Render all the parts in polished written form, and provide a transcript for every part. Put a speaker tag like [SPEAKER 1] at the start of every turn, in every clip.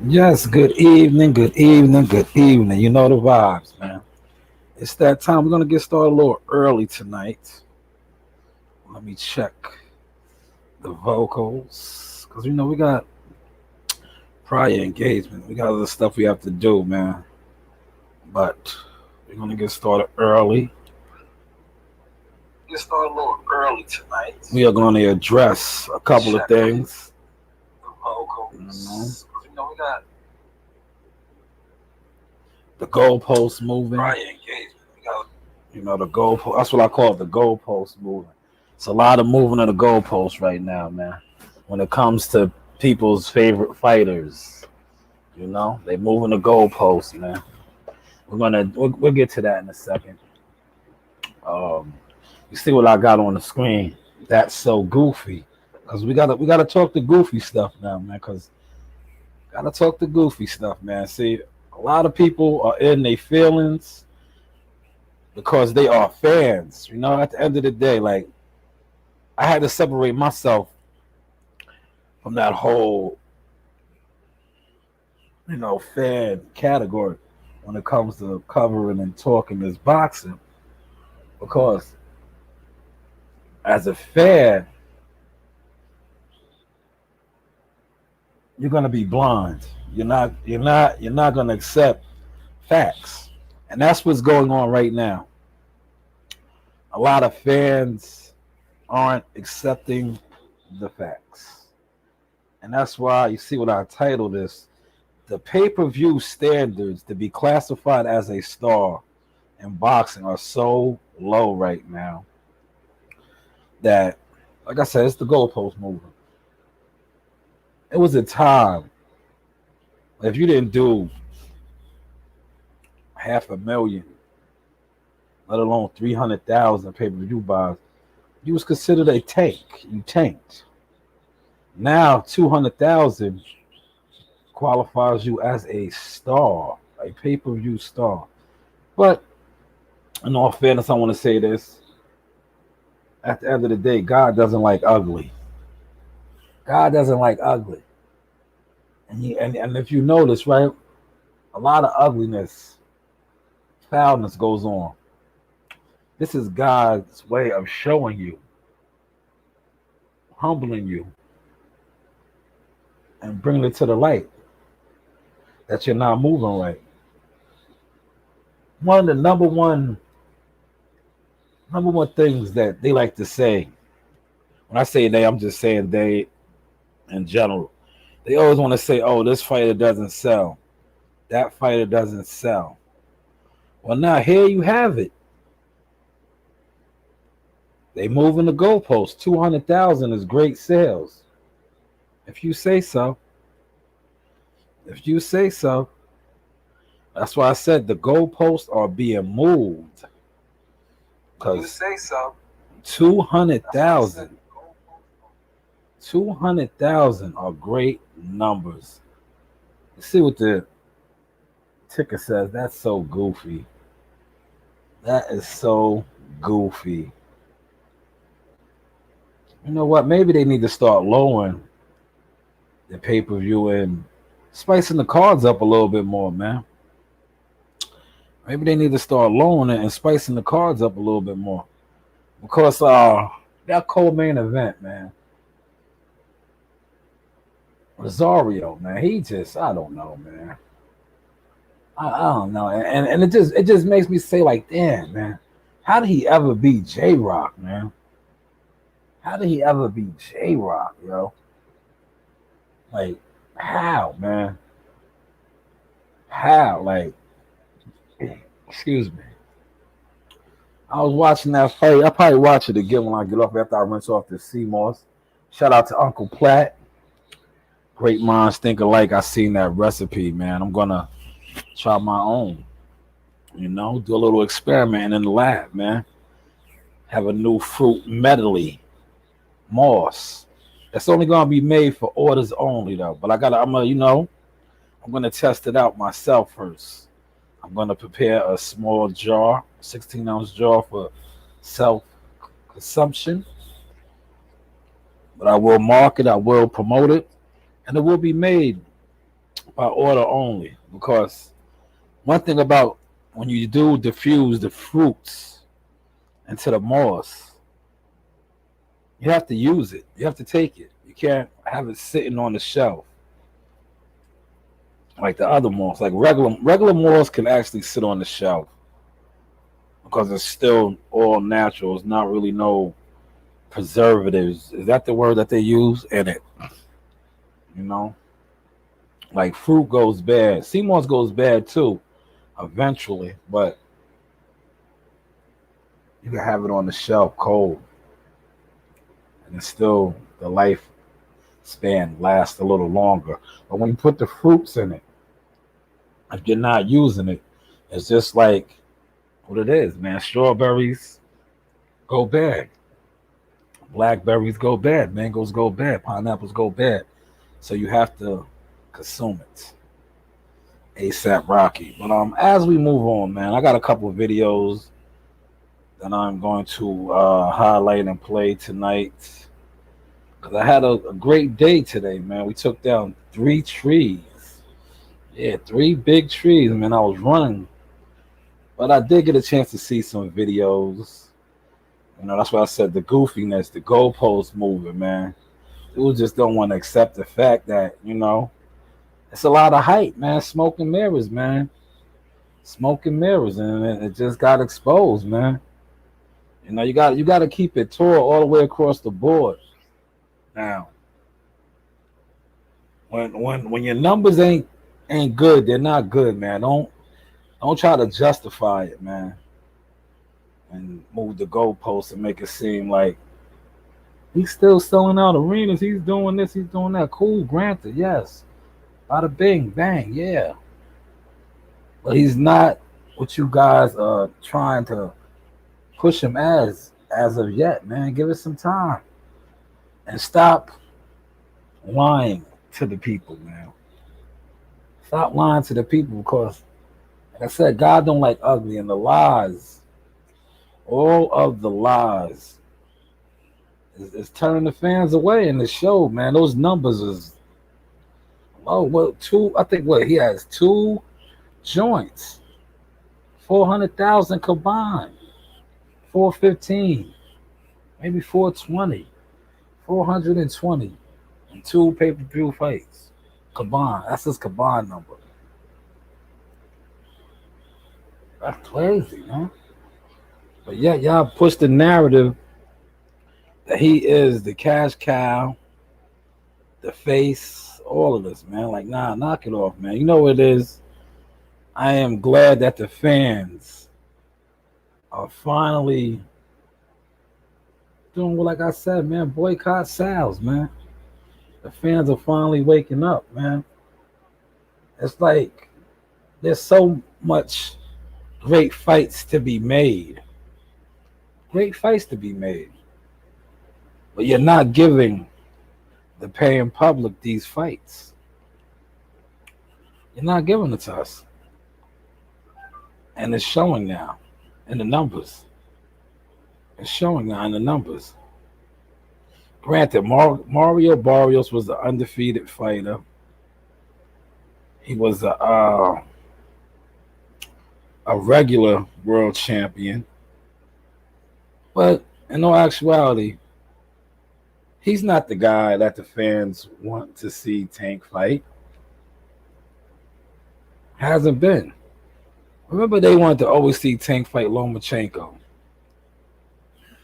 [SPEAKER 1] Yes, good evening, good evening, good evening. You know the vibes, man. It's that time. We're gonna get started a little early tonight. Let me check the vocals because we got prior engagement. We got other stuff we have to do, man. But we're gonna get started early. Get started a little early tonight. We are going to address a couple of things. The vocals. We got the goalposts moving. Prior engagement. We got the goalpost. That's what I call it, the goalpost moving. It's a lot of moving of the goalposts right now, man. When it comes to people's favorite fighters, they moving the goalposts, man. We'll get to that in a second. You see what I got on the screen? That's so goofy. Cause we gotta talk the goofy stuff now, man. Cause gotta talk the goofy stuff, man. See, a lot of people are in their feelings because they are fans. At the end of the day, like I had to separate myself from that whole, fan category when it comes to covering and talking this boxing. Because as a fan, you're gonna be blind. You're not gonna accept facts. And that's what's going on right now. A lot of fans aren't accepting the facts. And that's why you see what I titled this. The pay-per-view standards to be classified as a star in boxing are so low right now that, like I said, it's the goalpost moving. It was a time if you didn't do 500,000, let alone 300,000 pay-per-view buys, you was considered a tank. You tanked. Now 200,000 qualifies you as a star, a pay-per-view star. But in all fairness, I want to say this. At the end of the day, God doesn't like ugly. God doesn't like ugly. And if you notice, right, a lot of ugliness, foulness goes on. This is God's way of showing you, humbling you, and bringing it to the light that you're not moving right. One of the number one things that they like to say, when I say they, I'm just saying they in general. They always want to say, oh, this fighter doesn't sell. That fighter doesn't sell. Well, now here you have it. They moving the goalpost. 200,000 is great sales. If you say so. If you say so. That's why I said the goalposts are being moved. Because you say so. 200,000. 200,000 are great numbers. You see what the ticker says? That's so goofy. That is so goofy. You know what? Maybe they need to start lowering the pay-per-view and spicing the cards up a little bit more, man. Maybe they need to start lowering it and spicing the cards up a little bit more. Because that co-main event, man. Rosario, man, I don't know, man. I don't know. And it just makes me say, like, damn, man, how did he ever beat J-Rock, man? How did he ever beat J-Rock, yo? Like, how, man? How? Like, excuse me. I was watching that fight. I'll probably watch it again when I get off after I rinse off the CMOS. Shout out to Uncle Platt. Great minds think alike. I seen that recipe, man. I'm going to try my own. Do a little experiment in the lab, man. Have a new fruit medley. Moss. That's only gonna be made for orders only though. But I'm gonna test it out myself first. I'm gonna prepare a small jar, 16-ounce jar for self-consumption. But I will market, I will promote it, and it will be made by order only. Because one thing about when you do diffuse the fruits into the moss, you have to use it. You have to take it. You can't have it sitting on the shelf like the other moss. Like regular moss can actually sit on the shelf because it's still all natural. It's not really no preservatives. Is that the word that they use in it? You know, like fruit goes bad. Sea moss goes bad too, eventually, but you can have it on the shelf cold, and it's still the life span lasts a little longer. But when you put the fruits in it, if you're not using it, it's just like what it is, man. Strawberries go bad, blackberries go bad, mangoes go bad, pineapples go bad. So you have to consume it. ASAP Rocky. But as we move on, man, I got a couple of videos that I'm going to highlight and play tonight. Because I had a great day today, man. We took down 3 trees. Yeah, 3 big trees, man. I was running. But I did get a chance to see some videos. You know, that's why I said the goofiness, the goalpost moving, man. People just don't want to accept the fact that, you know, it's a lot of hype, man. Smoke and mirrors, man. Smoke and mirrors, and it just got exposed, man. You know, you got to keep it tall all the way across the board. Now, when your numbers ain't good, they're not good, man. Don't try to justify it, man, and move the goalposts and make it seem like he's still selling out arenas. He's doing this, he's doing that. Cool, granted, yes. Bada bing, bang, yeah. But he's not what you guys are trying to push him as of yet, man. Give it some time. And stop lying to the people, man. Stop lying to the people because, like I said, God don't like ugly, and the lies, all of the lies, is turning the fans away in the show, man. Those numbers is I think he has 2 joints, 400,000 combined, 415, maybe 420, 420, and 2 pay-per-view fights combined. That's his combined number. That's crazy, man. But yeah, y'all push the narrative that he is the cash cow, the face, all of this, man. Like, nah, knock it off, man. You know what it is? I am glad that the fans are finally doing what, like I said, man, boycott sales, man. The fans are finally waking up, man. It's like there's so much great fights to be made. Great fights to be made. But you're not giving the paying public these fights. You're not giving it to us. And it's showing now in the numbers. It's showing now in the numbers. Granted, Mario Barrios was the undefeated fighter. He was a regular world champion. But in all actuality, he's not the guy that the fans want to see Tank fight. Hasn't been. Remember, they wanted to always see Tank fight Lomachenko.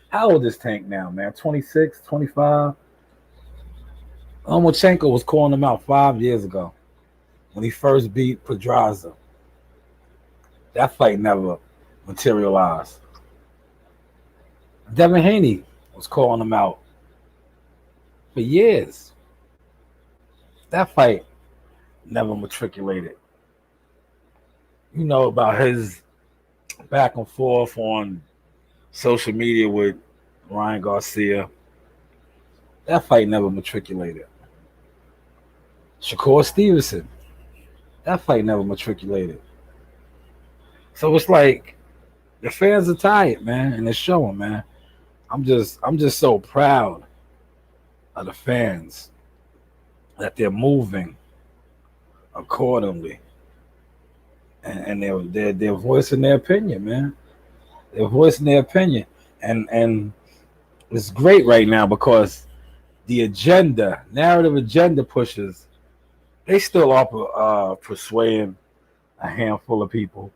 [SPEAKER 1] How old is Tank now, man? 26, 25? Lomachenko was calling him out 5 years ago when he first beat Pedraza. That fight never materialized. Devin Haney was calling him out for years. That fight never matriculated. You know about his back and forth on social media with Ryan Garcia. That fight never matriculated. Shakur Stevenson. That fight never matriculated. So it's like the fans are tired, man, and it's showing, man. I'm just so proud of the fans that they're moving accordingly. And they're voicing their opinion, man. They're voicing their opinion. And it's great right now because the narrative agenda pushers, they still are persuading a handful of people.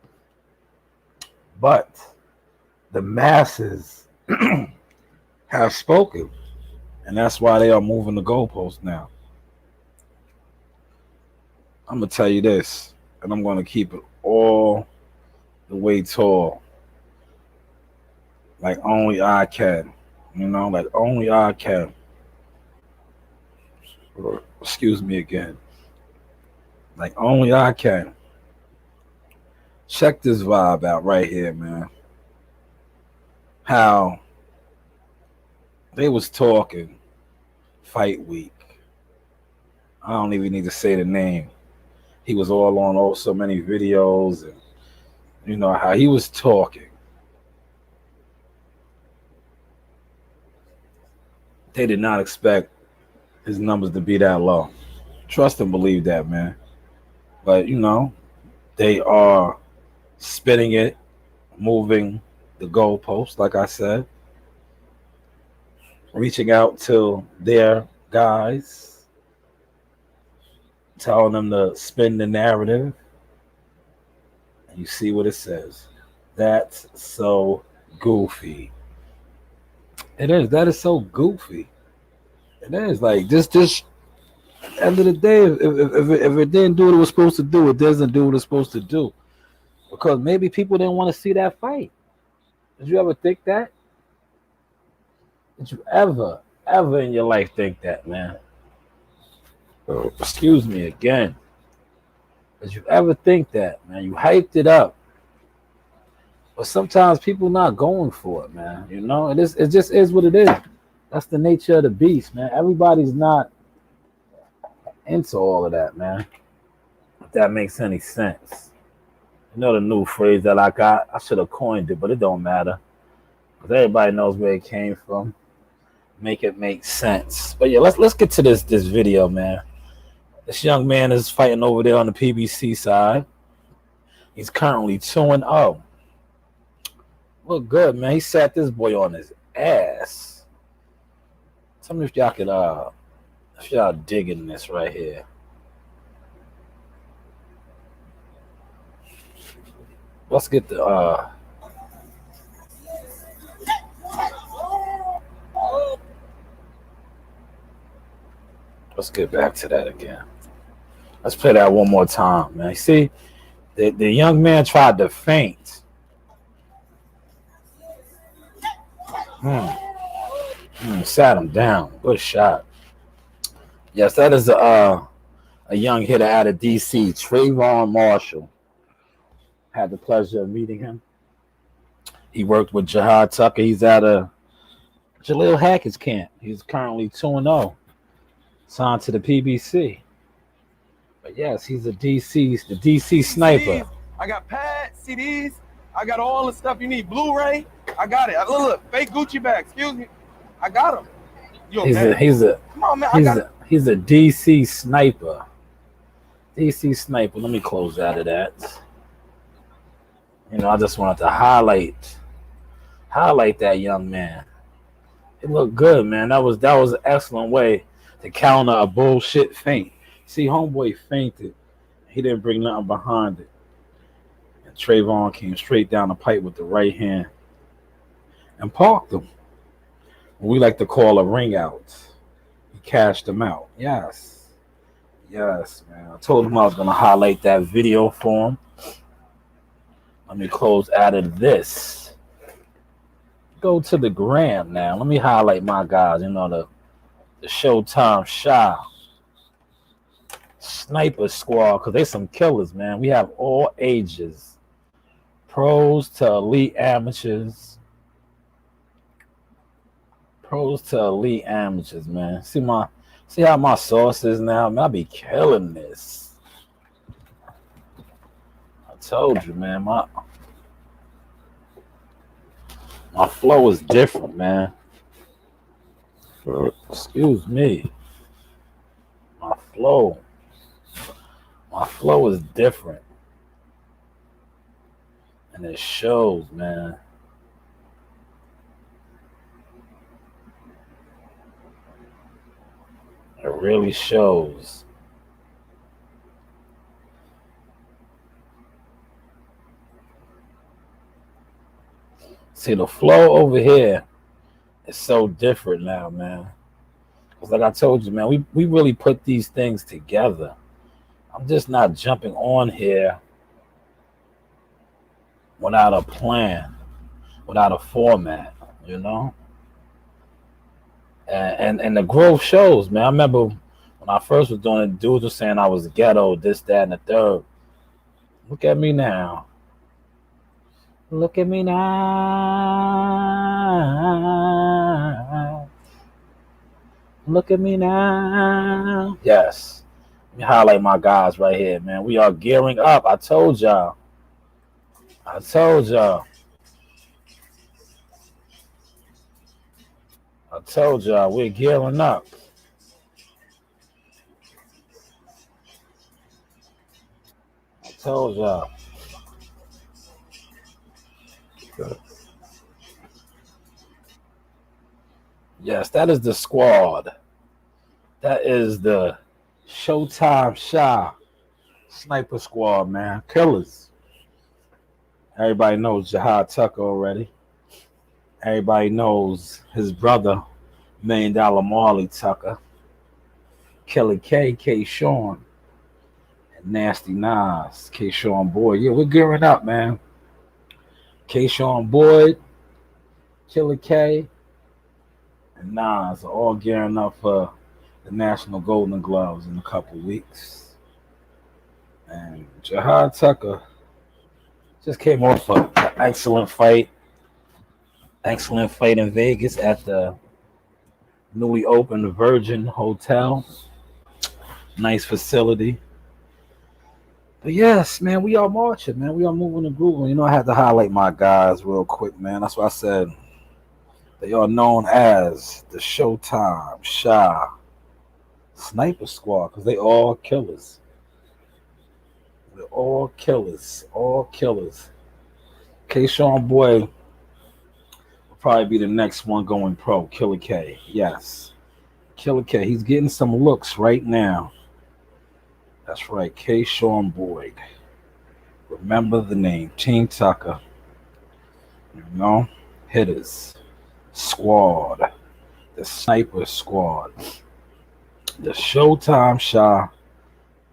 [SPEAKER 1] But the masses have spoken. And that's why they are moving the goalposts now. I'm going to tell you this, and I'm going to keep it all the way tall. Like only I can. Like only I can. Excuse me again. Like only I can. Check this vibe out right here, man. How they was talking fight week. I don't even need to say the name. He was all on so many videos, and how he was talking. They did not expect his numbers to be that low. Trust and believe that, man. But they are spinning it, moving the goalposts, like I said, reaching out to their guys, telling them to spin the narrative. And you see what it says. That's so goofy. It is. That is so goofy. It is. Like, just end of the day, if it didn't do what it was supposed to do, it doesn't do what it's supposed to do. Because maybe people didn't want to see that fight. Did you ever think that? Did you ever in your life think that, man? Excuse me again. Did you ever think that, man? You hyped it up. But sometimes people not going for it, man. It just is what it is. That's the nature of the beast, man. Everybody's not into all of that, man. If that makes any sense. The new phrase that I got, I should have coined it, but it don't matter. Because everybody knows where it came from. Make it make sense. But yeah, let's get to this video, man. This young man is fighting over there on the PBC side. He's currently 2-0. Look good, man. He sat this boy on his ass. Tell me if y'all could if y'all digging this right here. Let's get the let's get back to that again. Let's play that one more time, man. See, the young man tried to feint. Sat him down. Good shot. Yes, that is a young hitter out of DC, Trayvon Marshall. Had the pleasure of meeting him. He worked with JAK Tucker. He's at a Jaleel Hackett's camp. He's currently 2-0. Signed to the PBC. But yes, he's the DC sniper.
[SPEAKER 2] CDs. I got pads, CDs. I got all the stuff you need. Blu-ray. I got it. Look, fake Gucci bag. Excuse me. I got him.
[SPEAKER 1] He's a DC sniper. DC sniper. Let me close out of that. I just wanted to highlight that young man. It looked good, man. That was an excellent way to counter a bullshit feint. See, homeboy feinted. He didn't bring nothing behind it. And Trayvon came straight down the pipe with the right hand and parked him. We like to call a ring out. He cashed him out. Yes, man. I told him I was going to highlight that video for him. Let me close out of this. Go to the gram now. Let me highlight my guys. The Showtime Shy Sniper Squad, because they some killers, man. We have all ages. Pros to elite amateurs. Man. See how my sauce is now? Man, I be killing this. I told you, man. My flow is different, man. Excuse me. My My flow is different. And it shows, man. It really shows. See, the flow over here is so different now, man. Because like I told you, man, we really put these things together. I'm just not jumping on here without a plan, without a format, you know? And the growth shows, man. I remember when I first was doing it, dudes were saying I was ghetto, this, that, and the third. Look at me now. Look at me now. Look at me now. Yes. Let me highlight my guys right here, man. We are gearing up. I told y'all. I told y'all we're gearing up. I told y'all. Yes, that is the squad. That is the Showtime Shy Sniper Squad, man. Killers. Everybody knows JAK Tucker already. Everybody knows his brother, $1 Million Marley Tucker. Killer K Sean. And Nasty Nas, K Sean Boyd. Yeah, we're gearing up, man. K Sean Boyd, Killer K, and Nas are all gearing up for the National Golden Gloves in a couple weeks. And JAK Tucker just came off an excellent fight. Excellent fight in Vegas at the newly opened Virgin Hotel. Nice facility. But yes, man, we are marching, man. We are moving and grooving. You know, I had to highlight my guys real quick, man. That's why I said they are known as the Showtime Shy Sniper Squad because they all killers. They're all killers. All killers. K. Sean Boy will probably be the next one going pro. Killer K. Yes. Killer K. He's getting some looks right now. That's right. K. Sean Boyd. Remember the name. Team Tucker. You know? Hitters. Squad. The Sniper Squad. The Showtime Shy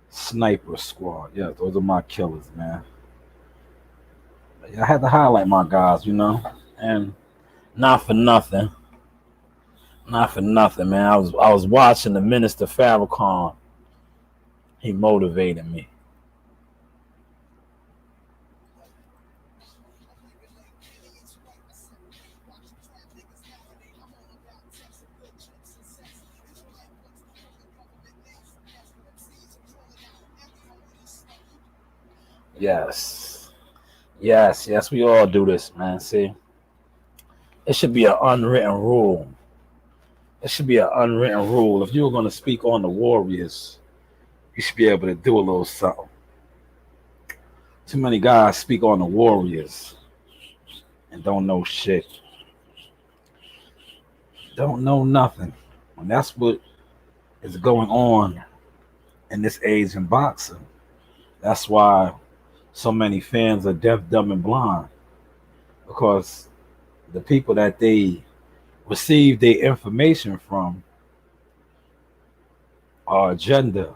[SPEAKER 1] Sniper Squad. Yeah, those are my killers, man. I had to highlight my guys, you know? And not for nothing. Not for nothing, man. I was watching the Minister Farrakhan. He motivated me. Yes. Yes, we all do this, man. See? It should be an unwritten rule. It should be an unwritten rule. If you were going to speak on the Warriors, you should be able to do a little something. Too many guys speak on the Warriors and don't know shit. Don't know nothing. And that's what is going on in this age in boxing. That's why so many fans are deaf, dumb, and blind. Because the people that they receive their information from are agenda,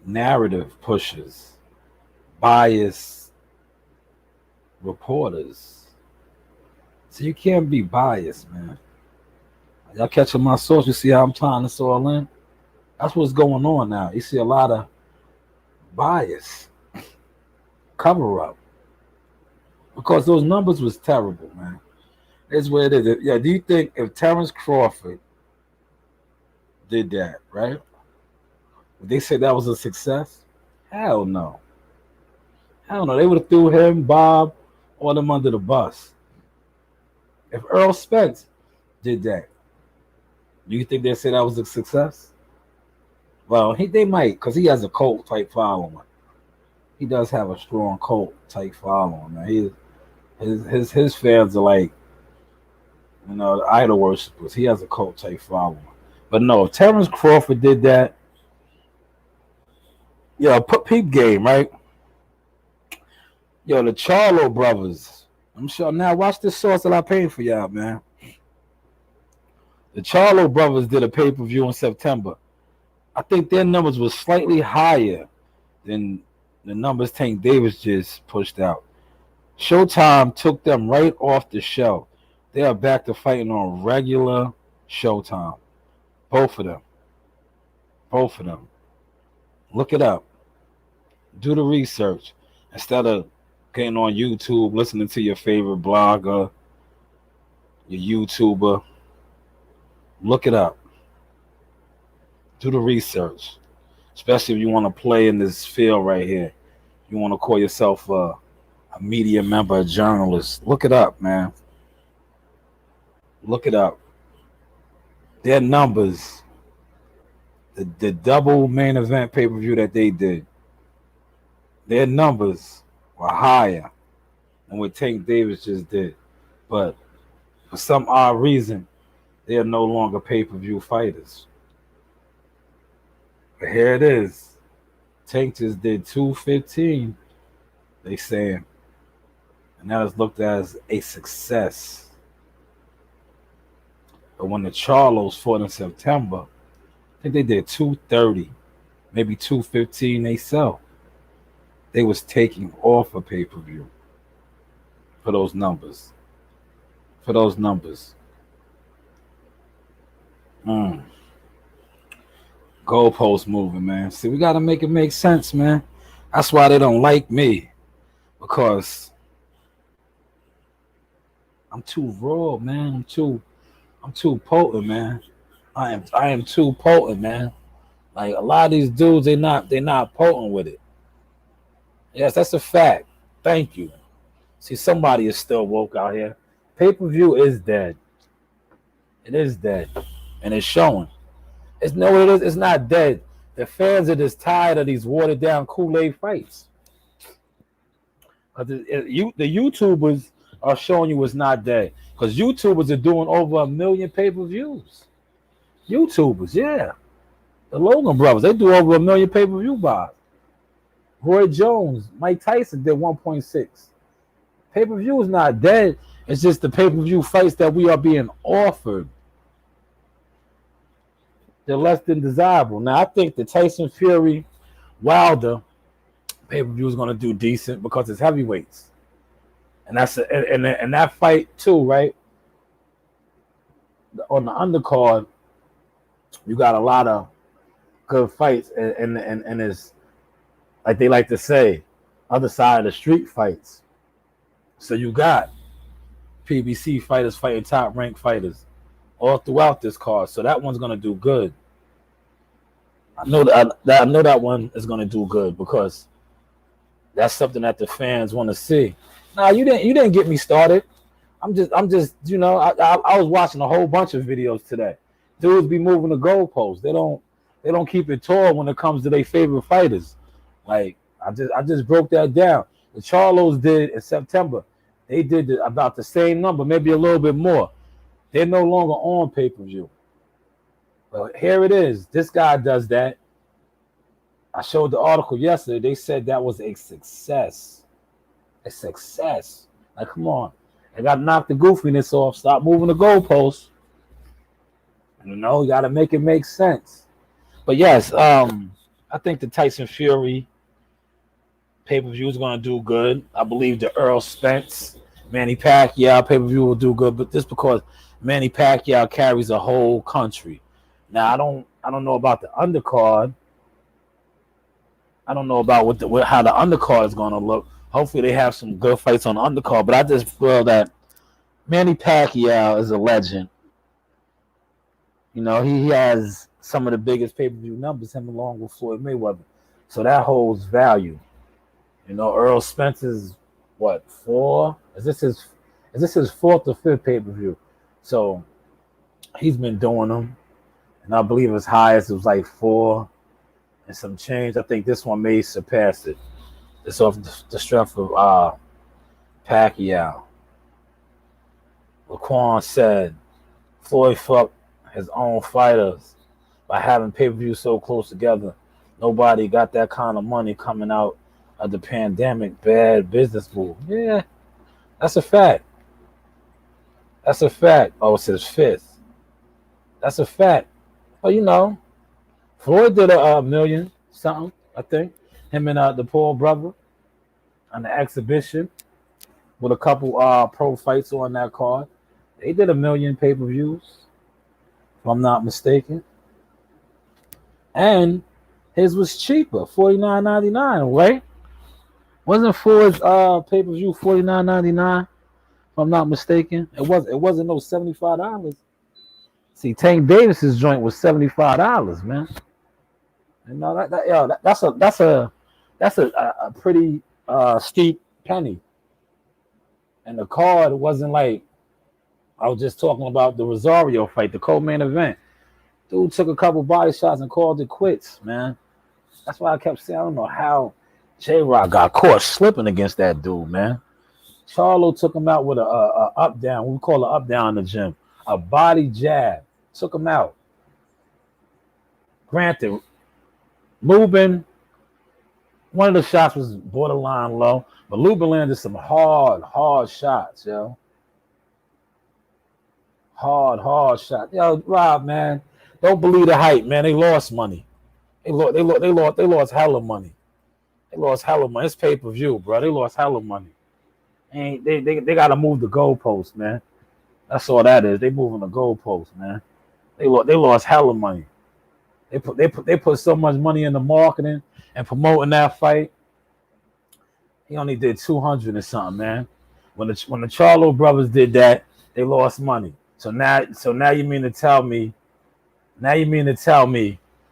[SPEAKER 1] narrative pushers, biased reporters. So you can't be biased, man. Y'all catching my source? You see how I'm tying this all in? That's what's going on now. You see a lot of bias, cover up. Because those numbers was terrible, man. It's what it is. Yeah, do you think if Terrence Crawford did that, right? Would they say that was a success? Hell no. Hell no. They would have threw him, Bob, all them under the bus. If Earl Spence did that, do you think they'd say that was a success? Well, they might, because he has a cult type following. He does have a strong cult type following, man. His fans are like, the idol worshippers. He has a cult type following. But no, if Terrence Crawford did that, put peep game, right? The Charlo brothers. I'm sure now watch this source that I paid for y'all, man. The Charlo brothers did a pay-per-view in September. I think their numbers were slightly higher than the numbers Tank Davis just pushed out. Showtime took them right off the show. They are back to fighting on regular Showtime. Both of them. Both of them. Look it up. Do the research. Instead of getting on YouTube, listening to your favorite blogger, your YouTuber, look it up. Do the research. Especially if you want to play in this field right here. You want to call yourself a media member, a journalist. Look it up, man. Look it up. Their numbers, the double main event pay-per-view that they did, their numbers were higher than what Tank Davis just did. But for some odd reason, they are no longer pay-per-view fighters. But here it is. Tank just did 215, they saying. And that is looked at as a success. But when the Charlos fought in September, I think they did 230, maybe 215 they sell. They was taking off a pay-per-view for those numbers. Goalpost moving, man. See, we got to make it make sense, man. That's why they don't like me. Because I'm too raw, man. I'm too potent, man. I am too potent, man. Like a lot of these dudes, they're not potent with it. Yes, that's a fact. Thank you. See, somebody is still woke out here. Pay-per-view is dead. It is dead. And it's showing. It is. It's not dead. The fans are just tired of these watered down Kool-Aid fights. The YouTubers are showing you it's not dead. Because YouTubers are doing over 1 million pay-per-views. YouTubers, yeah. The Logan brothers, they do over 1 million pay-per-view buys. Roy Jones, Mike Tyson did 1.6. Pay-per-view is not dead. It's just the pay-per-view fights that we are being offered. They're less than desirable. Now, I think the Tyson Fury Wilder pay-per-view is going to do decent because it's heavyweights. And that's and that fight too, right? On the undercard, you got a lot of good fights, and it's like they like to say, other side of the street fights. So you got PBC fighters fighting top ranked fighters all throughout this card. So that one's gonna do good. I know that one is gonna do good because that's something that the fans want to see. Nah, you didn't get me started. I'm just I was watching a whole bunch of videos today. Dudes be moving the goalposts. They don't keep it tall when it comes to their favorite fighters. Like I just broke that down. The Charlos did in September. They did about the same number, maybe a little bit more. They're no longer on pay-per-view. But here it is. This guy does that. I showed the article yesterday. They said that was a success. A success. Like, come on. They got to knock the goofiness off. Stop moving the goalposts. You got to make it make sense. But yes, I think the Tyson Fury pay-per-view is going to do good. I believe the Earl Spence, Manny Pacquiao pay-per-view will do good, but just because Manny Pacquiao carries a whole country. Now, I don't know about the undercard. I don't know about how the undercard is going to look. Hopefully, they have some good fights on the undercard, but I just feel that Manny Pacquiao is a legend. He has some of the biggest pay-per-view numbers, him along with Floyd Mayweather. So that holds value. Earl Spence is what, 4? Is this his 4th or 5th pay-per-view? So he's been doing them. And I believe his highest was like 4. and some change. I think this one may surpass it. It's off the strength of Pacquiao. Laquan said Floyd fucked his own fighters by having pay-per-view so close together. Nobody got that kind of money coming out of the pandemic. Bad business move. Yeah, that's a fact. That's a fact. Oh, it says fifth. That's a fact. Well, you know, Floyd did a million something, I think. Him and the Paul brother on the exhibition with a couple pro fights on that card. They did 1 million pay-per-views, if I'm not mistaken. And his was cheaper, $49.99, right? Wasn't Ford's pay-per-view $49.99, if I'm not mistaken? It wasn't no $75. See, Tank Davis's joint was $75, man. You know that's a pretty steep penny. And the card wasn't like, I was just talking about the Rosario fight, the co-main event. Dude took a couple body shots and called it quits, man. That's why I kept saying, I don't know how J-Rock got caught slipping against that dude, man. Charlo took him out with a up-down. We call it up-down in the gym. A body jab. Took him out. Granted, Lubin, one of the shots was borderline low, but Lubin landed some hard shots, yo. Hard shots. Yo, Rob, man, don't believe the hype, man. They lost money. They lost hella money. They lost hella money. It's pay-per-view, bro. They lost hella money. They got to move the goalpost, man. That's all that is. They moving the goalpost, man. They lost hella money. They put so much money into marketing and promoting that fight. He only did 200 and something, man. When the Charlo brothers did that, they lost money. So now you mean to tell me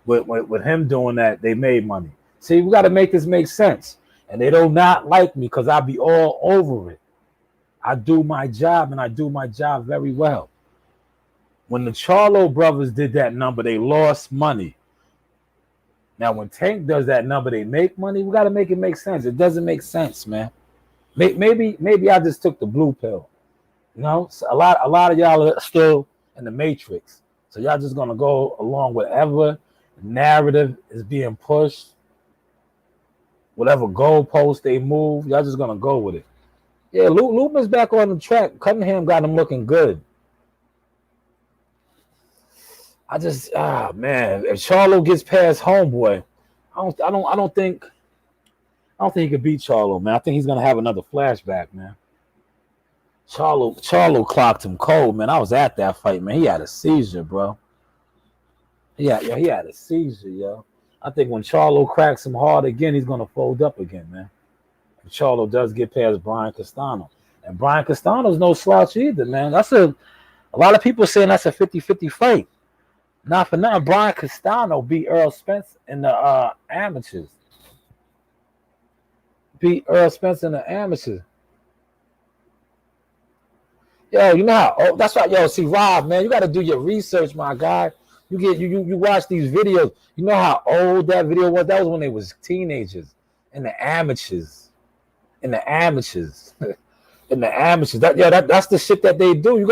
[SPEAKER 1] with him doing that, they made money. See, we got to make this make sense. And they do not like me because I be all over it. I do my job, and I do my job very well. When the Charlo brothers did that number, they lost money. Now, when Tank does that number, they make money. We got to make it make sense. It doesn't make sense, man. Maybe I just took the blue pill. You know, so a lot of y'all are still in the matrix. So y'all just gonna go along with whatever narrative is being pushed, whatever goalpost they move. Y'all just gonna go with it. Yeah, Lubin's back on the track. Cunningham got him looking good. Man, if Charlo gets past Homeboy, I don't think he could beat Charlo, man. I think he's gonna have another flashback, man. Charlo clocked him cold, man. I was at that fight, man. He had a seizure, bro. He had a seizure, yo. I think when Charlo cracks him hard again, he's gonna fold up again, man. If Charlo does get past Brian Castano. And Brian Castano's no slouch either, man. A lot of people saying that's a 50-50 fight. Not for nothing. Brian Castano beat Earl Spence in the amateurs. Yo, you know how? Oh, that's right. Yo, see, Rob, man, you got to do your research, my guy. You watch these videos. You know how old that video was? That was when they was teenagers in the amateurs. That's the shit that they do. You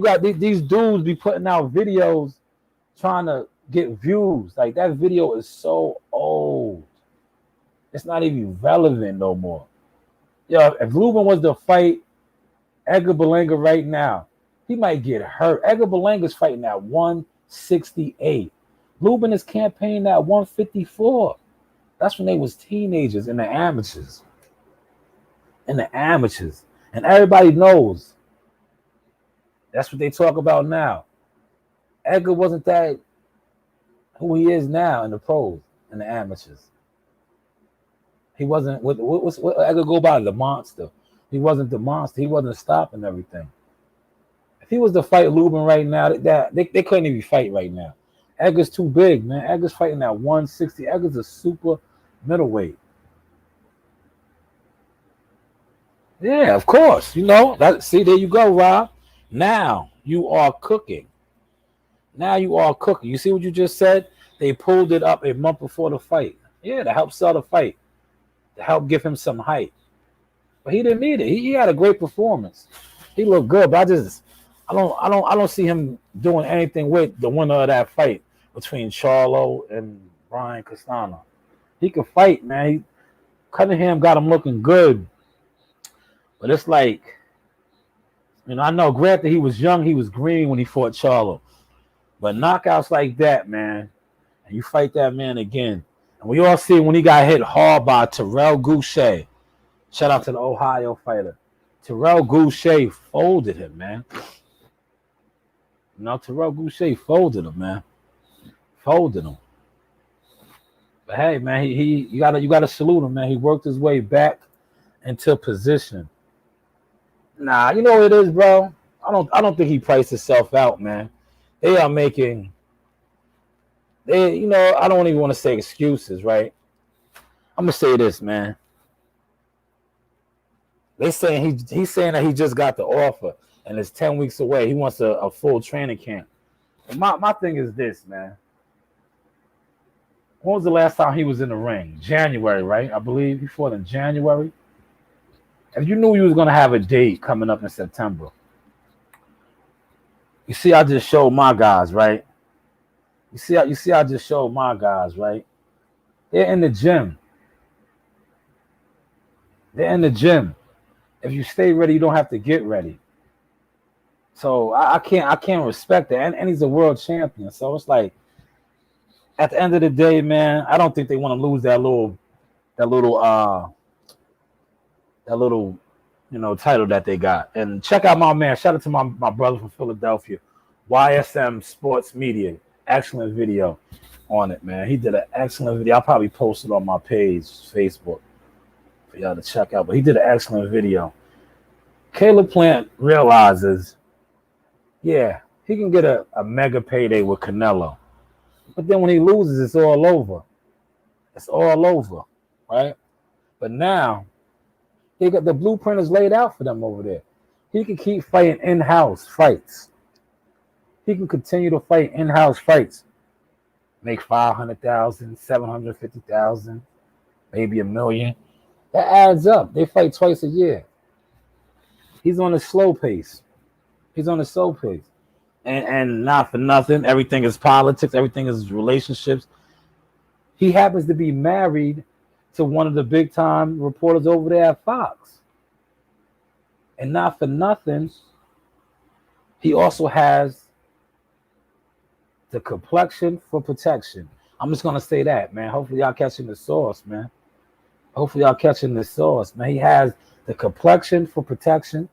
[SPEAKER 1] got these dudes be putting out videos trying to get views. Like, that video is so old. It's not even relevant no more. Yo, if Lubin was to fight Edgar Berlanga right now, he might get hurt. Edgar Berlanga's fighting at 168. Lubin is campaigning at 154. That's when they was teenagers in the amateurs. And everybody knows. That's what they talk about now. Edgar wasn't that who he is now in the pros, in the amateurs. He wasn't what Edgar go by, the monster. He wasn't the monster. He wasn't stopping everything. If he was to fight Lubin right now, they couldn't even fight right now. Edgar's too big, man. Edgar's fighting at 160. Edgar's a super middleweight. Yeah, of course. You know, see, there you go, Rob. Now you are cooking. You see what you just said? They pulled it up a month before the fight. Yeah, to help sell the fight, to help give him some hype. But he didn't need it. He had a great performance. He looked good, but I don't see him doing anything with the winner of that fight between Charlo and Brian Castano. He could fight, man. Cunningham got him looking good. But it's like, I know, granted, he was young, he was green when he fought Charlo. But knockouts like that, man, and you fight that man again. And we all see when he got hit hard by Terrell Goucher. Shout out to the Ohio fighter. Terrell Goucher folded him, man. Terrell Goucher folded him, man. Folded him. But hey, man, you gotta salute him, man. He worked his way back into position. Nah, you know what it is, bro? I don't think he priced himself out, man. They are making, I don't even want to say excuses, right? I'm gonna say this, man. He's saying that he just got the offer and it's 10 weeks away. He wants a full training camp. And my thing is this, man. When was the last time he was in the ring? January, right? I believe he fought in January. And you knew he was going to have a date coming up in September. You see, I just showed my guys, right? You see, I just showed my guys, right? They're in the gym. They're in the gym. If you stay ready, you don't have to get ready. So I can't respect that. And he's a world champion. So it's like, at the end of the day, man, I don't think they want to lose that little title that they got. And check out my man. Shout out to my brother from Philadelphia, YSM Sports Media. Excellent video on it, man. He did an excellent video. I'll probably post it on my page, Facebook, for y'all to check out. But he did an excellent video. Caleb Plant realizes, yeah, he can get a mega payday with Canelo. But then when he loses, it's all over. It's all over, right? But now, they got the blueprint is laid out for them over there. He can keep fighting in-house fights. He can continue to fight in-house fights. Make $500,000, $750,000, maybe $1 million. That adds up. They fight twice a year. He's on a slow pace. And not for nothing, everything is politics, everything is relationships. He happens to be married to one of the big time reporters over there at Fox. And not for nothing, he also has the complexion for protection. I'm just gonna say that, man. Hopefully y'all catching the sauce, man. He has the complexion for protection.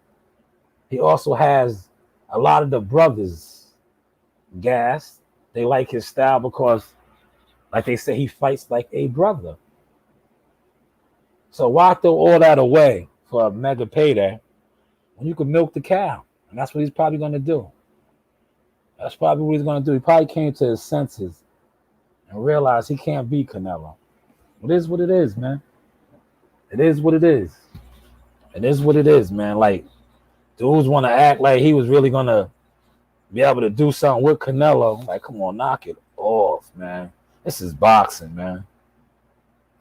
[SPEAKER 1] He also has a lot of the brothers gas. They like his style because, like they say, he fights like a brother. So why throw all that away for a mega payday when you can milk the cow? And that's what he's probably going to do. He probably came to his senses and realized he can't beat Canelo. It is what it is, man. It is what it is, man. Like, dudes want to act like he was really going to be able to do something with Canelo. Like, come on, knock it off, man. This is boxing, man.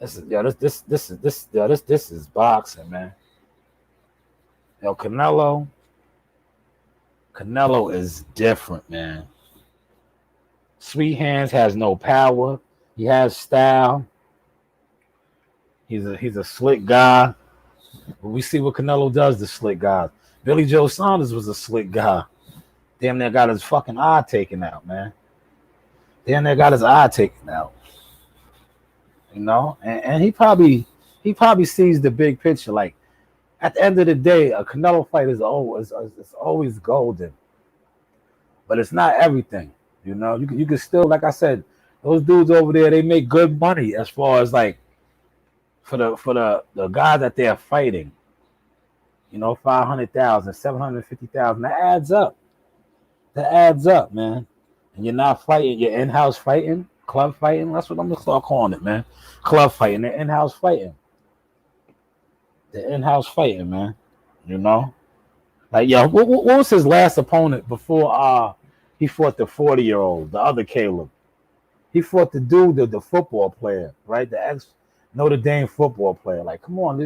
[SPEAKER 1] This is boxing, man. Canelo is different, man. Sweet Hands has no power. He has style. He's a slick guy. But we see what Canelo does to slick guys. Billy Joe Saunders was a slick guy. Damn near got his fucking eye taken out, man. And he probably sees the big picture. Like, at the end of the day, a Canelo fight is always golden. But it's not everything. You can still, like I said, those dudes over there, they make good money as far as like for the guys that they're fighting. $500,000, $750,000. That adds up, man. And you're not fighting, you're in-house fighting, club fighting. That's what I'm gonna start calling it, man. Club fighting, they're in-house fighting. Man. Like, yo, what was his last opponent before he fought the 40-year-old, the other Caleb? He fought the dude, the football player, right? The ex Notre Dame football player. Like, come on,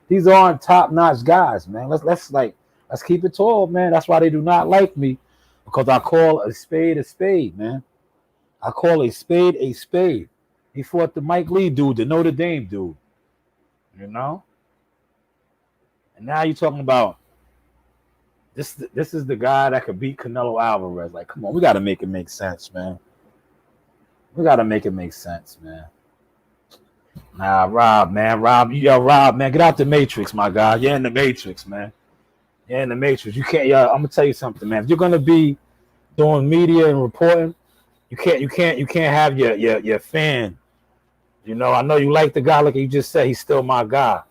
[SPEAKER 1] these aren't top notch guys, man. Let's keep it tall, man. That's why they do not like me, because I call a spade, man. I call a spade a spade. He fought the Mike Lee dude, the Notre Dame dude, you know. And now you're talking about this. This is the guy that could beat Canelo Alvarez. Like, come on, we got to make it make sense, man. We got to make it make sense, man. Nah, Rob, man, get out the Matrix, my guy. You're in the Matrix, man. You're in the Matrix. You can't. I'm gonna tell you something, man. If you're gonna be doing media and reporting, you can't have your fan. You know, I know you like the guy, like you just said. He's still my guy.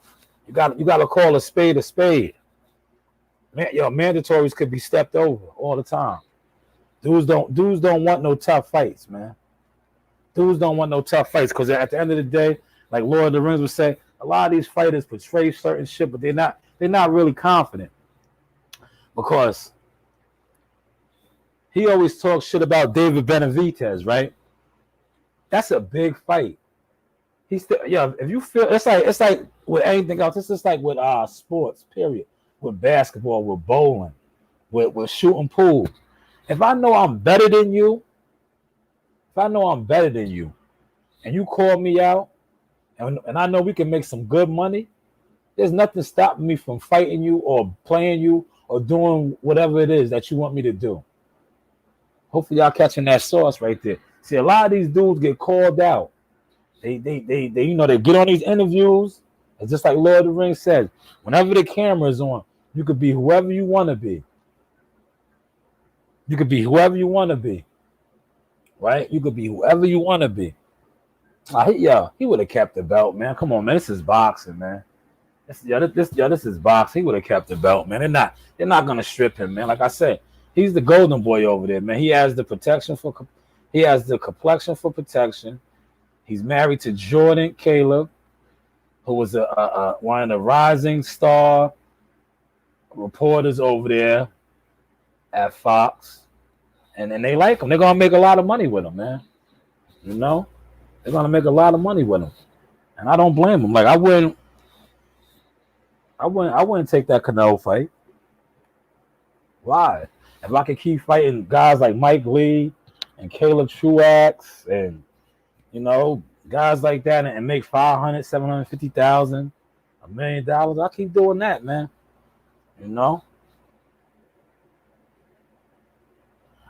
[SPEAKER 1] You got to call a spade a spade. Man, mandatories could be stepped over all the time. Dudes don't want no tough fights, man. Dudes don't want no tough fights, because at the end of the day, like Lord of the Rings would say, a lot of these fighters portray certain shit, but they're not really confident, because he always talks shit about David Benavidez, right? That's a big fight. He's still, if you feel, it's like with anything else. It's just like with sports, period. With basketball, with bowling, with shooting pool. If I know I'm better than you, and you call me out, and I know we can make some good money, there's nothing stopping me from fighting you or playing you or doing whatever it is that you want me to do. Hopefully y'all catching that sauce right there. See, a lot of these dudes get called out. They get on these interviews. It's just like Lord of the Rings says, whenever the camera's on, you could be whoever you want to be. You could be whoever you want to be. Right? You could be whoever you want to be. He would have kept the belt, man. Come on, man. This is boxing, man. This is boxing. He would have kept the belt, man. They're not gonna strip him, man. Like I said, he's the golden boy over there, man. He has the complexion for protection. He's married to Jordan Caleb, who was one of the rising star reporters over there at Fox. And they like him. They're going to make a lot of money with him, man. You know? They're going to make a lot of money with him. And I don't blame him. Like, I wouldn't take that Canelo fight. Why? If I could keep fighting guys like Mike Lee and Caleb Truax and, you know, guys like that and make $500,000, $750,000, $1 million, I'll keep doing that, man. You know?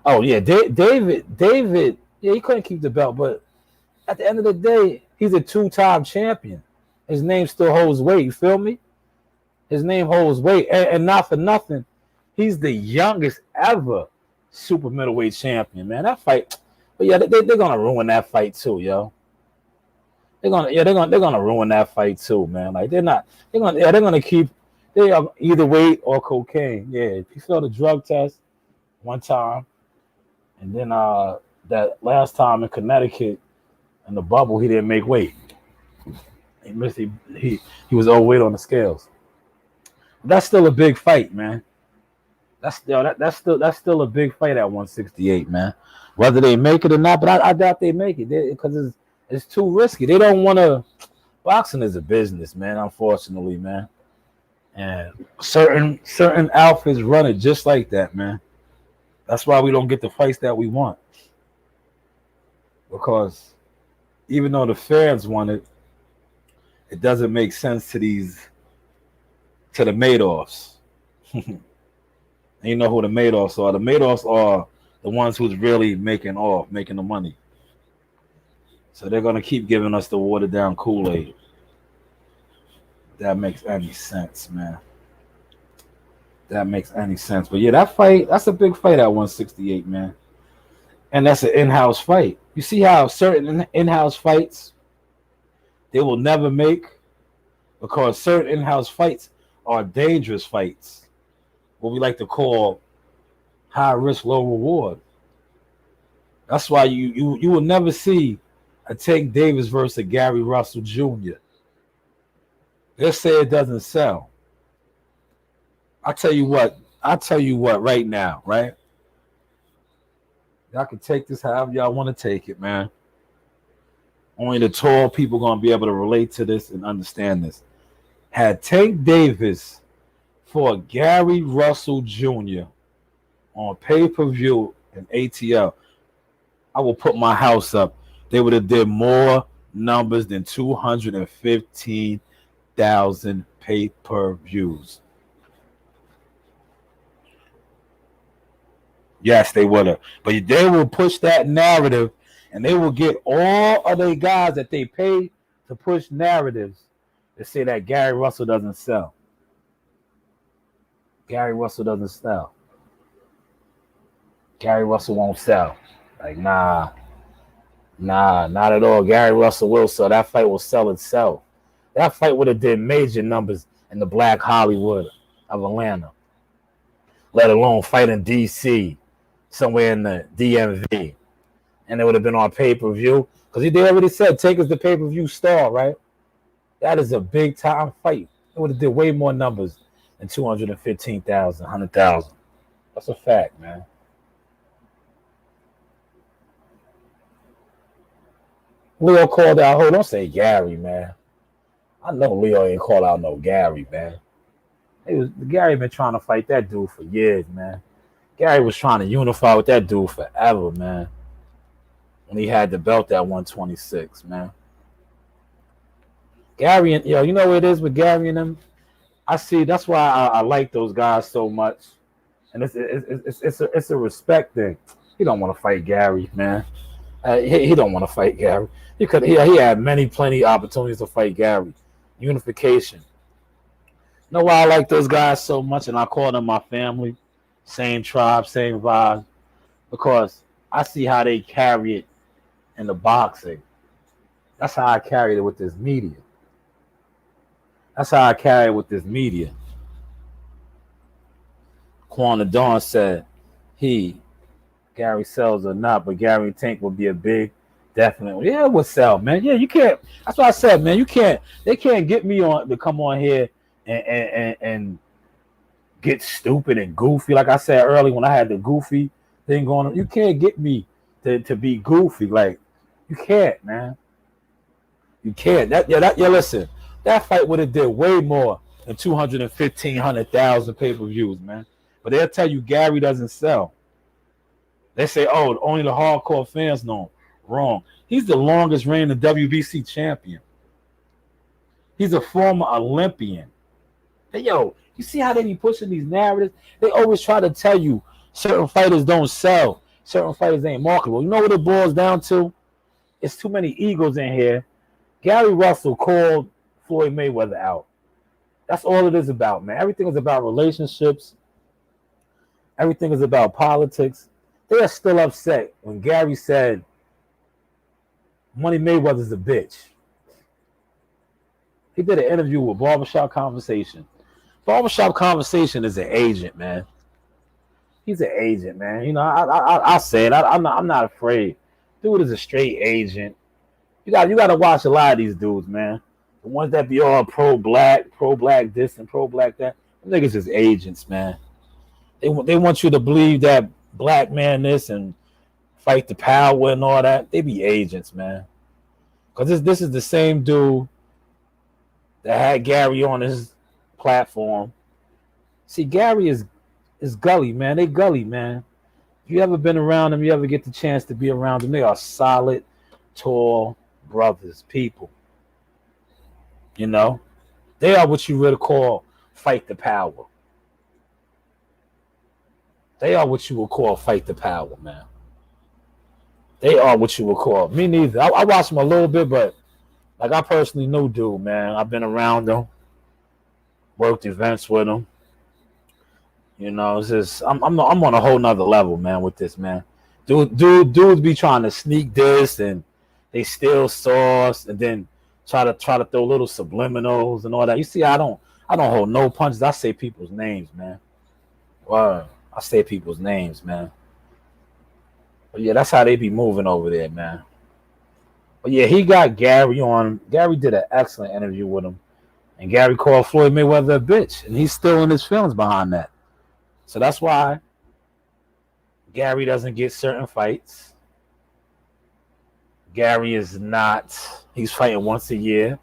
[SPEAKER 1] Oh, yeah, David, yeah, he couldn't keep the belt, but at the end of the day, he's a two-time champion. His name still holds weight, you feel me? His name holds weight, and not for nothing, he's the youngest ever super middleweight champion, man. That fight, but yeah, they're gonna ruin that fight too, yo. They're gonna ruin that fight too, man. Like they're gonna keep either weight or cocaine. Yeah, he failed a drug test one time. And then that last time in Connecticut in the bubble, he didn't make weight. He missed. He was overweight on the scales. But that's still a big fight, man. That's still a big fight at 168, man. Whether they make it or not, but I doubt they make it because it's too risky. They don't want to. Boxing is a business, man. Unfortunately, man. And certain outfits run it just like that, man. That's why we don't get the fights that we want. Because even though the fans want it, it doesn't make sense to the Madoffs. And you know who the Madoffs are. The Madoffs are the ones who's really making the money. So they're going to keep giving us the watered down Kool-Aid. That makes any sense, man. That makes any sense. But yeah, that fight, that's a big fight at 168, man. And that's an in-house fight. You see how certain in-house fights they will never make? Because certain in-house fights are dangerous fights. What we like to call high risk, low reward. That's why you will never see a Tank Davis versus Gary Russell Jr. They'll say it doesn't sell. I'll tell you what right now, right? Y'all can take this however y'all want to take it, man. Only the tall people gonna be able to relate to this and understand this. Had Tank Davis fought Gary Russell Jr. on pay-per-view and ATL, I will put my house up. They would have did more numbers than 215,000 pay-per-views. Yes, they would have. But they will push that narrative, and they will get all of the guys that they pay to push narratives to say that Gary Russell doesn't sell. Gary Russell doesn't sell. Gary Russell won't sell. Like, nah, not at all. Gary Russell will sell. That fight will sell itself. That fight would have did major numbers in the Black Hollywood of Atlanta, let alone fight in D.C., somewhere in the DMV. And it would have been on pay-per-view. Because they already said Tank is the pay-per-view star, right? That is a big-time fight. It would have did way more numbers than 215,000, 100,000. That's a fact, man. Leo called out. Hold on, don't say Gary, man. I know Leo ain't called out no Gary, man. Gary been trying to fight that dude for years, man. Gary was trying to unify with that dude forever, man. When he had the belt at 126, man. Gary and you know what it is with Gary and them? I see. That's why I like those guys so much, and it's a respect thing. He don't want to fight Gary, man. He don't want to fight Gary. He had plenty opportunities to fight Gary. Unification. You know why I like those guys so much, and I call them my family, same tribe, same vibe, because I see how they carry it in the boxing. That's how I carried it with this media. That's how I carry it with this media. Quan Dawn said Gary sells or not, but Gary and Tank would be a big, definitely. Yeah, it would sell, man. Yeah, you can't. That's what I said, man. You can't. They can't get me on to come on here and get stupid and goofy. Like I said earlier when I had the goofy thing going on, you can't get me to be goofy. Like, you can't, man. You can't. Listen, that fight would have did way more than 215,000 pay-per-views, man. But they'll tell you Gary doesn't sell. They say, oh, only the hardcore fans know him. Wrong. He's the longest reigning WBC champion. He's a former Olympian. Hey, you see how they be pushing these narratives? They always try to tell you certain fighters don't sell. Certain fighters ain't marketable. You know what it boils down to? It's too many egos in here. Gary Russell called Floyd Mayweather out. That's all it is about, man. Everything is about relationships. Everything is about politics. They are still upset when Gary said Money Mayweather's a bitch. He did an interview with Barbershop Conversation. Barbershop Conversation is an agent, man. He's an agent, man. You know, I say it. I'm not afraid. Dude is a straight agent. You got to watch a lot of these dudes, man. The ones that be all pro-black this and pro-black that. Them niggas is agents, man. They want you to believe that black man this and fight the power and all that. They be agents, man. Because this is the same dude that had Gary on his platform. See, Gary is gully, man. They gully, man. If you ever been around them, you ever get the chance to be around them, they are solid, tall brothers, people. You know? They are what you would call fight the power. They are what you would call fight the power, man. They are what you would call. Me neither. I watched them a little bit, but like I personally know dude, man. I've been around them, worked events with them. You know, it's just I'm on a whole nother level, man, with this, man. Dudes be trying to sneak this and they steal sauce and then try to throw little subliminals and all that. You see, I don't hold no punches. I say people's names, man. Wow. I say people's names, man. But yeah, that's how they be moving over there, man. But yeah, he got Gary on. Gary did an excellent interview with him. And Gary called Floyd Mayweather a bitch. And he's still in his feelings behind that. So that's why Gary doesn't get certain fights. Gary is not. He's fighting once a year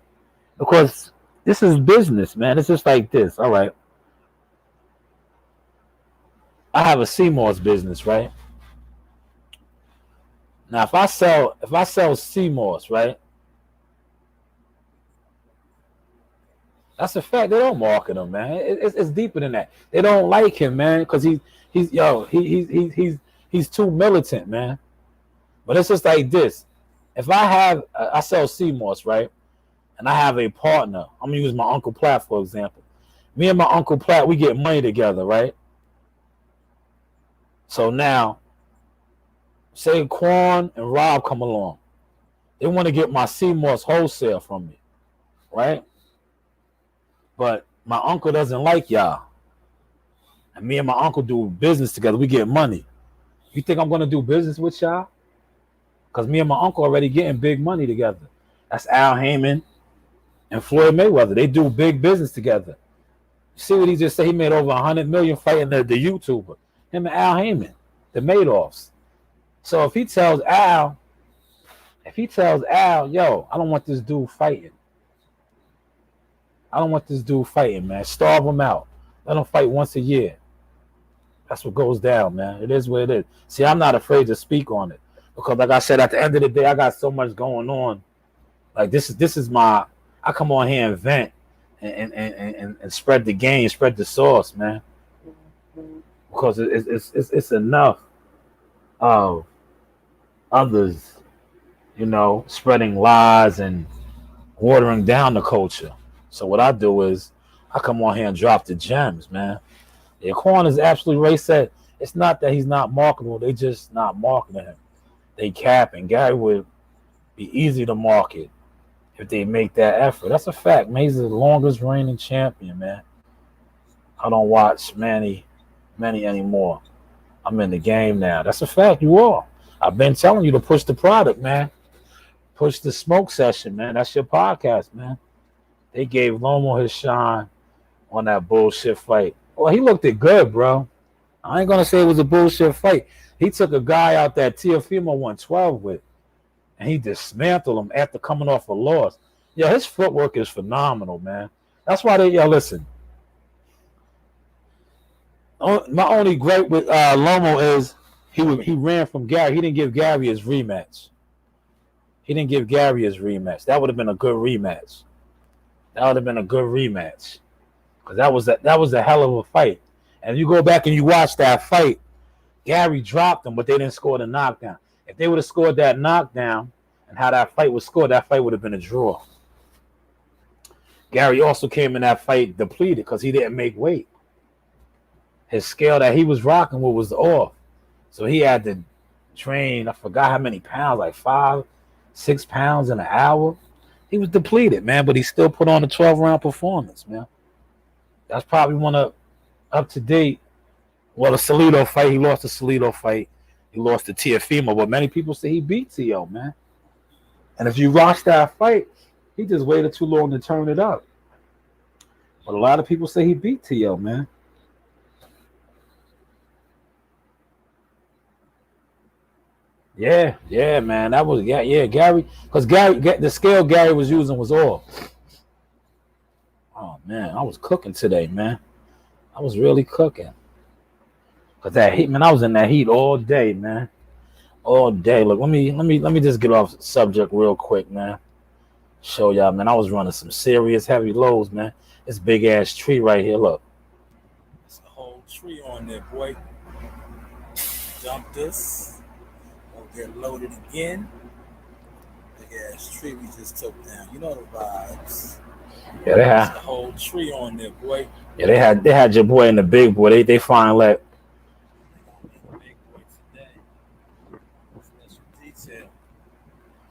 [SPEAKER 1] because this is business, man. It's just like this. All right, I have a CMOS business, right? Now, if I sell CMOS, right? That's a fact. They don't market him, man. It's deeper than that. They don't like him, man, because he's too militant, man. But it's just like this. If I sell CMOS, right, and I have a partner, I'm gonna use my Uncle Platt for example. Me and my Uncle Platt, we get money together, right? So now, say Quan and Rob come along, they want to get my CMOS wholesale from me, right? But my uncle doesn't like y'all. And me and my uncle do business together. We get money. You think I'm going to do business with y'all? Because me and my uncle already getting big money together. That's Al Heyman and Floyd Mayweather. They do big business together. You see what he just said? He made over $100 million fighting the YouTuber. Him and Al Heyman, the Madoffs. So if he tells Al, yo, I don't want this dude fighting. Man. Starve him out. Let him fight once a year. That's what goes down, man. It is what it is. See, I'm not afraid to speak on it because, like I said, at the end of the day, I got so much going on. Like this is my. I come on here and vent and spread the game, spread the sauce, man. Because it's enough of others, spreading lies and watering down the culture. So what I do is I come on here and drop the gems, man. The Quan is absolutely Ray said. It's not that he's not marketable. They just not marketing him. They capping. Gary would be easy to market if they make that effort. That's a fact, man. He's the longest reigning champion, man. I don't watch Manny anymore. I'm in the game now. That's a fact. You are. I've been telling you to push the product, man. Push the smoke session, man. That's your podcast, man. They gave Lomo his shine on that bullshit fight. Well, he looked it good, bro. I ain't gonna say it was a bullshit fight. He took a guy out that Teofimo 112 with, and he dismantled him after coming off a loss. Yo, his footwork is phenomenal, man. That's why listen. My only gripe with Lomo is he ran from Gary. He didn't give Gary his rematch. That would have been a good rematch. Because that was a hell of a fight. And you go back and you watch that fight, Gary dropped him, but they didn't score the knockdown. If they would have scored that knockdown and how that fight was scored, that fight would have been a draw. Gary also came in that fight depleted because he didn't make weight. His scale that he was rocking with was off. So he had to train, I forgot how many pounds, like 5-6 pounds in an hour. He was depleted, man, but he still put on a 12-round performance, man. That's probably one of up to date. Well, the Salido fight, he lost the Salido fight. He lost to Teofimo, but many people say he beat Teo, man. And if you watch that fight, he just waited too long to turn it up. But a lot of people say he beat Teo, man. Yeah, man. That was Gary, because the scale Gary was using was off. Oh man, I was cooking today, man. I was really cooking. Cause that heat, man, I was in that heat all day, man. All day. Look, let me just get off subject real quick, man. Show y'all, man. I was running some serious heavy loads, man. This big ass tree right here, look.
[SPEAKER 3] There's a whole tree on there, boy. Dump this. Get loaded again. Big ass tree we just took down. You know the vibes.
[SPEAKER 1] Yeah, they had
[SPEAKER 3] a whole tree on there, boy.
[SPEAKER 1] Yeah, they had your boy and the big boy. They finally let.
[SPEAKER 3] The big boy today. Special detail.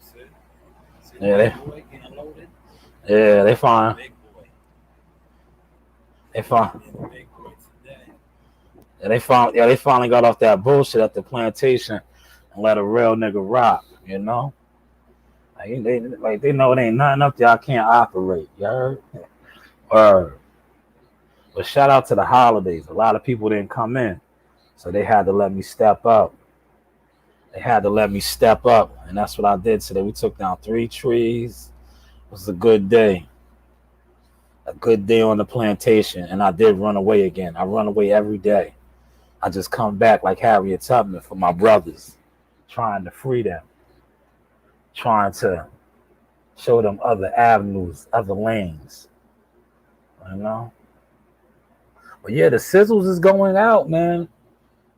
[SPEAKER 3] See
[SPEAKER 1] Yeah, they.
[SPEAKER 3] Boy getting loaded.
[SPEAKER 1] Yeah, they fine.
[SPEAKER 3] Big boy.
[SPEAKER 1] They fine.
[SPEAKER 3] The big boy today.
[SPEAKER 1] Yeah, they finally got off that bullshit at the plantation. Let a real nigga rock, you know? They know it ain't nothing up there I can't operate, you heard? But shout out to the holidays. A lot of people didn't come in, so they had to let me step up. they had to let me step up, and that's what I did today. We took down 3 trees. It was a good day. A good day on the plantation, and I did run away again. I run away every day. I just come back like Harriet Tubman for my brothers, trying to free them, trying to show them other avenues, other lanes, you know? But yeah, the sizzles is going out, man.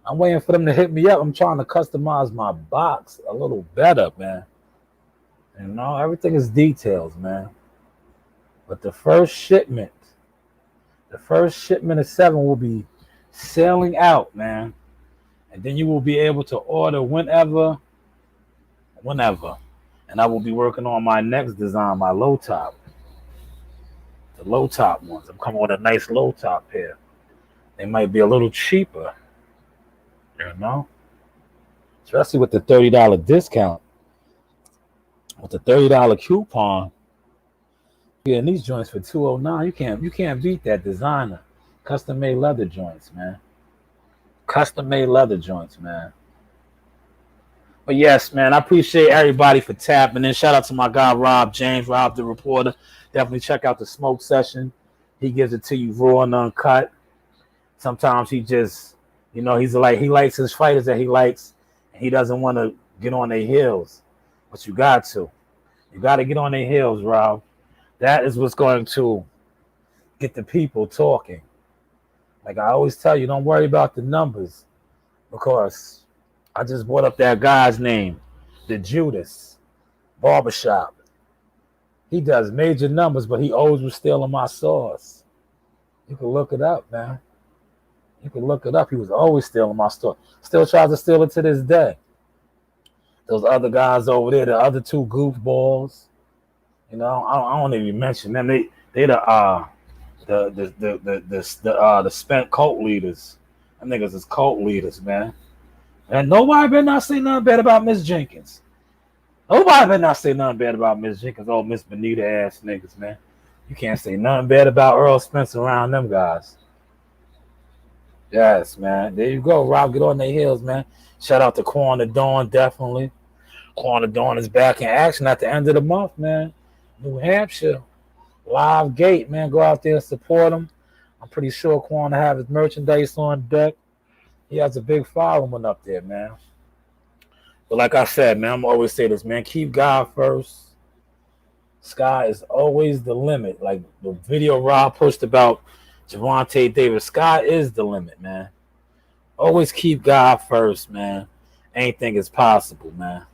[SPEAKER 1] I'm waiting for them to hit me up. I'm trying to customize my box a little better, man. You know, everything is details, man. But the first shipment of 7 will be sailing out, man. And then you will be able to order whenever. And I will be working on my next design, my low top. The low top ones. I'm coming with a nice low top here. They might be a little cheaper, you know? Especially with the $30 discount. With the $30 coupon. Yeah, and these joints for $209, you can't beat that designer. Custom made leather joints, man. Custom made leather joints, man. But yes, man, I appreciate everybody for tapping in. Shout out to my guy Rob James, Rob the reporter. Definitely check out the smoke session. He gives it to you raw and uncut. Sometimes he just, you know, he likes his fighters that he likes, and he doesn't want to get on their heels. But you got to. You got to get on their heels, Rob. That is what's going to get the people talking. Like I always tell you, don't worry about the numbers, because I just brought up that guy's name, the Judas Barbershop. He does major numbers, but he always was stealing my sauce. You can look it up, man. You can look it up. He was always stealing my stuff. Still tries to steal it to this day. Those other guys over there, the other 2 goofballs. You know, I don't even mention them. They the spent cult leaders. Them niggas is cult leaders, man. And nobody better not say nothing bad about Miss Jenkins. Nobody better not say nothing bad about Miss Jenkins. Oh, Miss Bonita ass niggas, man. You can't say nothing bad about Earl Spencer around them guys. Yes, man. There you go, Rob. Get on their heels, man. Shout out to Quan the Dawn, definitely. Quan the Dawn is back in action at the end of the month, man. New Hampshire. Live gate, man. Go out there and support him. I'm pretty sure Quan will have his merchandise on deck. He has a big following up there, man. But like I said, man, I'm always say this, man. Keep God first. Sky is always the limit. Like the video Rob pushed about Javante Davis. Sky is the limit, man. Always keep God first, man. Anything is possible, man.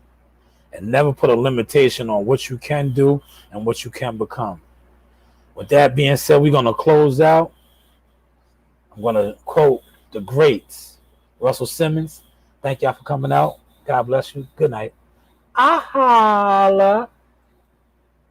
[SPEAKER 1] And never put a limitation on what you can do and what you can become. With that being said, we're going to close out. I'm going to quote the greats. Russell Simmons, thank y'all for coming out. God bless you. Good night. Ahala.